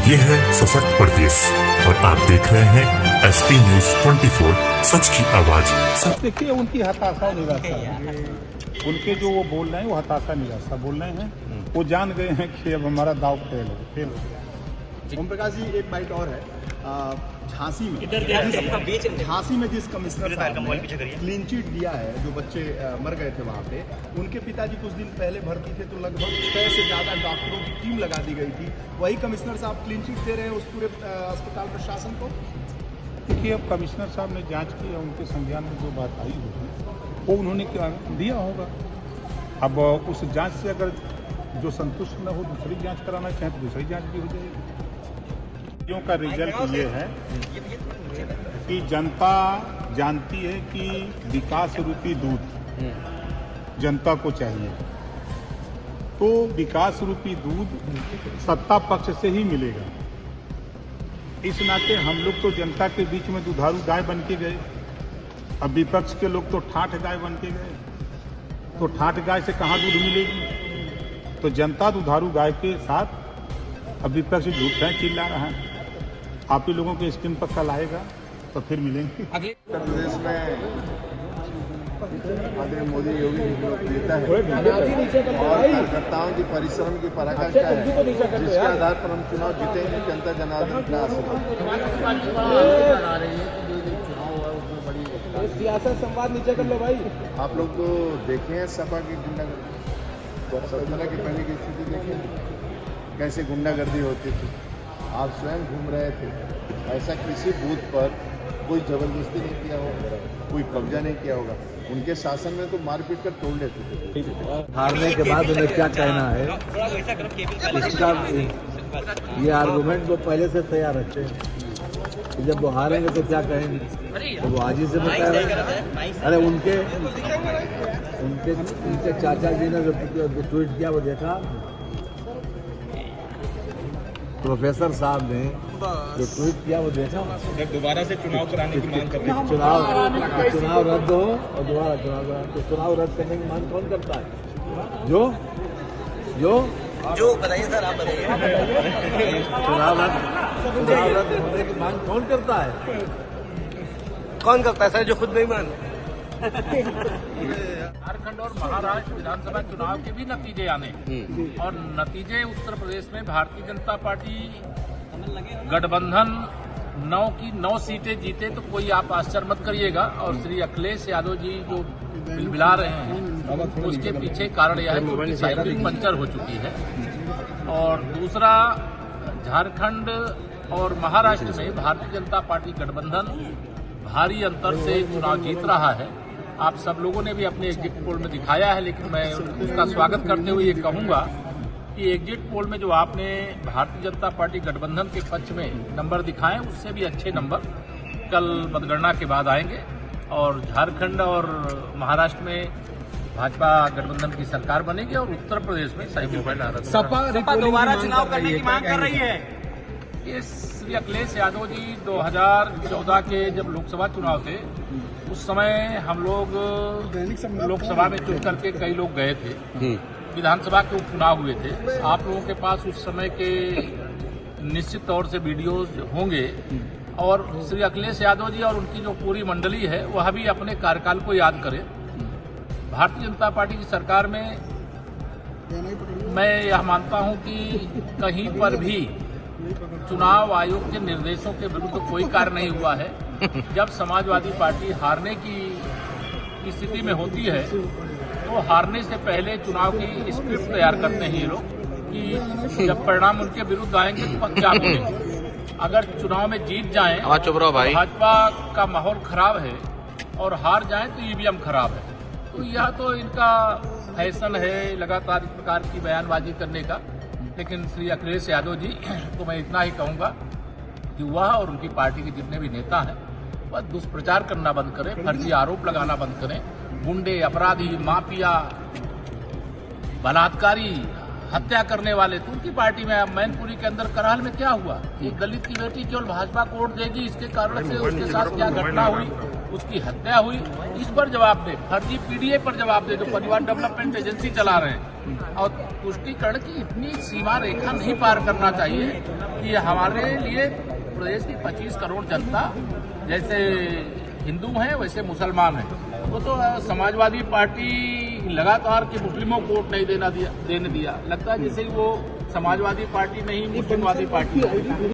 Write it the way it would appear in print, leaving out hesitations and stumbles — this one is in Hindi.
ये है सशक्त प्रदेश और आप देख रहे हैं एसपी न्यूज 24, सच की आवाज। देखिए उनकी हताशा निराशा, उनके जो वो बोल रहे हैं वो हताशा निराशा बोल रहे हैं। वो जान गए हैं कि अब हमारा दाव फेल हो गया। ओम प्रकाश जी, एक बाइट और है। झांसी में जिस कमिश्नर साहब ने क्लीन चिट दिया है, जो बच्चे मर गए थे वहाँ पे, उनके पिताजी कुछ दिन पहले भर्ती थे, तो लगभग 6 से ज़्यादा डॉक्टरों की टीम लगा दी गई थी। वही कमिश्नर साहब क्लीन चिट दे रहे हैं उस पूरे अस्पताल प्रशासन को। देखिए अब कमिश्नर साहब ने जांच की है, उनके संज्ञान में जो बात आई होगी वो उन्होंने क्या दिया होगा। अब उस जांच से अगर जो संतुष्ट न हो, दूसरी जांच कराना चाहें तो दूसरी जांच भी हो जाएगी। का रिजल्ट ये है कि जनता जानती है कि विकास रूपी दूध जनता को चाहिए, तो विकास रूपी दूध सत्ता पक्ष से ही मिलेगा। इस नाते हम लोग तो जनता के बीच में दुधारू गाय बन के गए। अब विपक्ष के लोग तो ठाठ गाय बन के गए, तो ठाठ गाय से कहाँ दूध मिलेगी। तो जनता दुधारू गाय के साथ अब विपक्ष झूठ है चिल्ला रहा है। आप ही लोगों के स्क्रीन पर कल आएगा तो फिर मिलेंगे। उत्तर प्रदेश में आदरणीय मोदी योगी जी को नेता है और कार्यकर्ताओं की परिश्रम की पराकाष्ठा है, जिसके आधार पर हम चुनाव जीतेंगे। जनता जनार्दन का सियासत संवाद नीचे कर लो भाई। आप लोग तो देखे हैं सपा की गुंडागर्दी, सत्ता की पहले की स्थिति देखें कैसे गुंडागर्दी होती थी। आप स्वयं घूम रहे थे, ऐसा किसी बूथ पर कोई जबरदस्ती नहीं किया होगा, कोई कब्जा नहीं किया होगा। उनके शासन में तो मारपीट कर तोड़ लेते थे। हारने के बाद उन्हें क्या कहना है, इसका ये आर्गुमेंट वो पहले से तैयार रखते हैं। जब वो हारेंगे तो क्या कहेंगे, तो वो आज ही से बता रहे हैं। अरे उनके चाचा जी ने जो ट्वीट किया वो देखा, प्रोफेसर साहब ने जो ट्वीट किया वो देखा। दोबारा से चुनाव कराने की मांग कर रहे हैं। चुनाव रद्द हो और दोबारा चुनाव कराने, तो चुनाव रद्द करने की मांग कौन करता है? जो बताइए सर, आप बताइए। चुनाव रद्द होने की मांग कौन करता है? कौन करता है सर, जो खुद नहीं मानता। झारखंड और महाराष्ट्र विधानसभा चुनाव के भी नतीजे आने और नतीजे उत्तर प्रदेश में भारतीय जनता पार्टी गठबंधन 9 की 9 सीटें जीते तो कोई आप आश्चर्य मत करिएगा। और श्री अखिलेश यादव जी जो बिलबिला रहे हैं उसके पीछे कारण यह है कि उनकी साइकिल पंचर हो चुकी है। और दूसरा, झारखंड और महाराष्ट्र में भारतीय जनता पार्टी गठबंधन भारी अंतर से चुनाव जीत रहा है। आप सब लोगों ने भी अपने एग्जिट पोल में दिखाया है, लेकिन मैं उसका स्वागत करते हुए ये कहूंगा कि एग्जिट पोल में जो आपने भारतीय जनता पार्टी गठबंधन के पक्ष में नंबर दिखाए, उससे भी अच्छे नंबर कल मतगणना के बाद आएंगे। और झारखंड और महाराष्ट्र में भाजपा गठबंधन की सरकार बनेगी और उत्तर प्रदेश में सपा दोबारा चुनाव करने की मांग कर रही है। ये श्री अखिलेश यादव जी 2014 के जब लोकसभा चुनाव थे, उस समय हम लोग लोकसभा में चुन करके कई लोग गए थे, विधानसभा के उपचुनाव हुए थे। आप लोगों के पास उस समय के निश्चित तौर से वीडियोज होंगे और श्री अखिलेश यादव जी और उनकी जो पूरी मंडली है वह भी अपने कार्यकाल को याद करें। भारतीय जनता पार्टी की सरकार में मैं यह मानता हूं कि कहीं पर भी चुनाव आयोग के निर्देशों के विरुद्ध कोई कार्य नहीं हुआ है। जब समाजवादी पार्टी हारने की स्थिति में होती है तो हारने से पहले चुनाव की स्क्रिप्ट तैयार करते हैं ये लोग कि जब परिणाम उनके विरुद्ध आएंगे तो क्या बोलेंगे। अगर चुनाव में जीत जाएं, भाजपा का माहौल खराब है, और हार जाएं तो ईवीएम खराब है। तो यह तो इनका फैशन है लगातार इस प्रकार की बयानबाजी करने का। लेकिन श्री अखिलेश यादव जी तो मैं इतना ही कहूंगा कि वह और उनकी पार्टी के जितने भी नेता हैं वह दुष्प्रचार करना बंद करें, फर्जी आरोप लगाना बंद करें। गुंडे, अपराधी, माफिया, बलात्कारी, हत्या करने वाले, तो उनकी पार्टी में मैनपुरी के अंदर कराल में क्या हुआ? एक दलित की बेटी केवल भाजपा को वोट देगी, इसके कारण से उसके साथ क्या घटना हुई, उसकी हत्या हुई, इस पर जवाब दे। फर्जी पीडीए पर जवाब दे जो परिवार डेवलपमेंट एजेंसी चला रहे हैं। और तुष्टीकरण की इतनी सीमा रेखा नहीं पार करना चाहिए कि हमारे लिए प्रदेश की 25 करोड़ जनता जैसे हिंदू हैं वैसे मुसलमान हैं। वो तो समाजवादी पार्टी लगातार कि मुस्लिमों को वोट नहीं देने दिया। लगता है जैसे वो समाजवादी पार्टी नहीं मुस्लिमवादी पार्टी है।